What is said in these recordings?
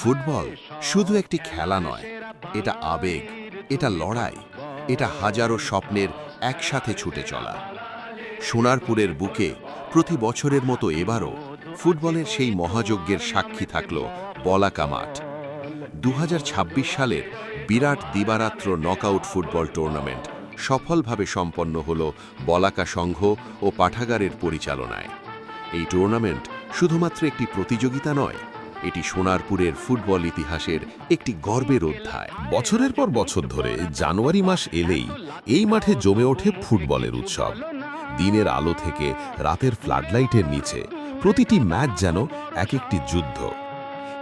Football শুধু একটি খেলা নয়, এটা আবেগ, এটা লড়াই, এটা হাজারো স্বপ্নের একসাথে ছুটে চলা। সোনারপুরের বুকে প্রতি বছরের মতো এবারও ফুটবলের সেই মহাযজ্ঞের সাক্ষী থাকল বলাকা মাঠ। 2026 সালের বিরাট দিবারাত্র নকআউট ফুটবল টুর্নামেন্ট সফলভাবে সম্পন্ন হল বলাকা সংঘ ও পাঠাগারের পরিচালনায়। এই টুর্নামেন্ট শুধুমাত্র একটি প্রতিযোগিতা নয়, এটি সোনারপুরের ফুটবল ইতিহাসের একটি গর্বের অধ্যায়। বছরের পর বছর ধরে জানুয়ারি মাস এলেই এই মাঠে জমে ওঠে ফুটবলের উৎসব। দিনের আলো থেকে রাতের ফ্লাডলাইটের নিচে প্রতিটি ম্যাচ যেন এক একটি যুদ্ধ।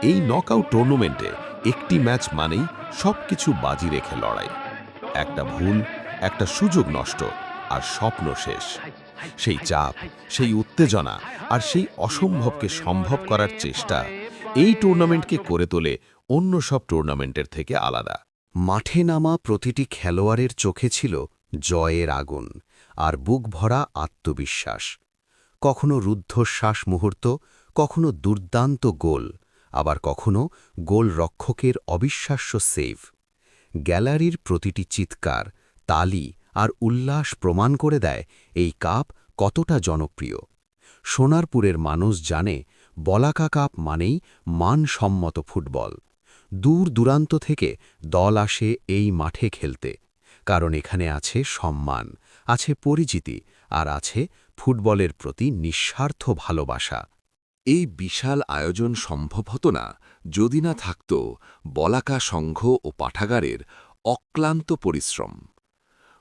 এই নকআউট টুর্নামেন্টে একটি ম্যাচ মানেই সবকিছু বাজি রেখে লড়াই। একটা ভুল, একটা সুযোগ নষ্ট, আর স্বপ্ন শেষ। সেই চাপ, সেই উত্তেজনা আর সেই অসম্ভবকে সম্ভব করার চেষ্টা এই টুর্নামেন্টকে করে তোলে অন্য সব টুর্নামেন্টের থেকে আলাদা। মাঠে নামা প্রতিটি খেলোয়াড়ের চোখে ছিল জয়ের আগুন আর বুক ভরা আত্মবিশ্বাস। কখনো রুদ্ধশ্বাস মুহূর্ত, কখনো দুর্দান্ত গোল, আবার কখনো গোলরক্ষকের অবিশ্বাস্য সেভ। গ্যালারির প্রতিটি চিৎকার, তালি আর উল্লাস প্রমাণ করে দেয় এই কাপ কতটা জনপ্রিয়। সোনারপুরের মানুষ জানে বলাকা কাপ মানেই মানসম্মত ফুটবল। দূর দূরান্ত থেকে দল আসে এই মাঠে খেলতে, কারণ এখানে আছে সম্মান, আছে পরিচিতি আর আছে ফুটবলের প্রতি নিঃস্বার্থ ভালোবাসা। এই বিশাল আয়োজন সম্ভব হতো না যদি না থাকত বলাকা সংঘ ও পাঠাগারের অক্লান্ত পরিশ্রম।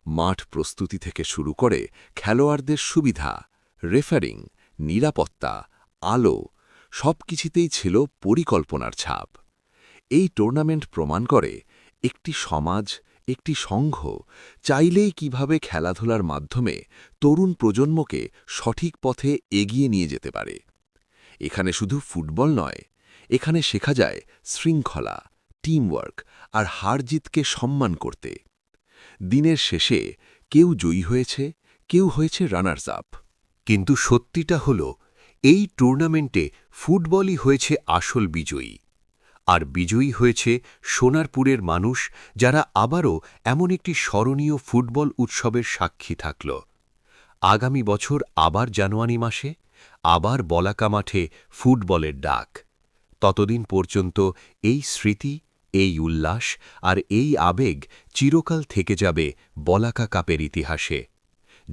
মাঠ প্রস্তুতি থেকে শুরু করে খেলোয়াড়দের সুবিধা, রেফারিং, নিরাপত্তা, আলো সবকিছুতেই ছিল পরিকল্পনার ছাপ। এই টুর্নামেন্ট প্রমাণ করে একটি সমাজ, একটি সংঘ চাইলেই কিভাবে খেলাধুলার মাধ্যমে তরুণ প্রজন্মকে সঠিক পথে এগিয়ে নিয়ে যেতে পারে। এখানে শুধু ফুটবল নয়, এখানে শেখা যায় শৃঙ্খলা, টিমওয়ার্ক আর হার-জিতকে সম্মান করতে। দিনের শেষে কেউ জয়ী হয়েছে, কেউ হয়েছে রানার্স আপ। কিন্তু সত্যিটা হল, এই টুর্নামেন্টে ফুটবলই হয়েছে আসল বিজয়ী। আর বিজয়ী হয়েছে সোনারপুরের মানুষ, যারা আবারও এমন একটি স্মরণীয় ফুটবল উৎসবের সাক্ষী থাকল। আগামী বছর আবার জানুয়ারি মাসে, আবার বলাকা মাঠে ফুটবলের ডাক। ততদিন পর্যন্ত এই স্মৃতি, এই উল্লাস আর এই আবেগ চিরকাল থেকে যাবে বলাকা কাপের ইতিহাসে।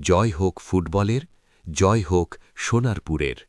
জয় হোক ফুটবলের, জয় হোক সোনারপুরের।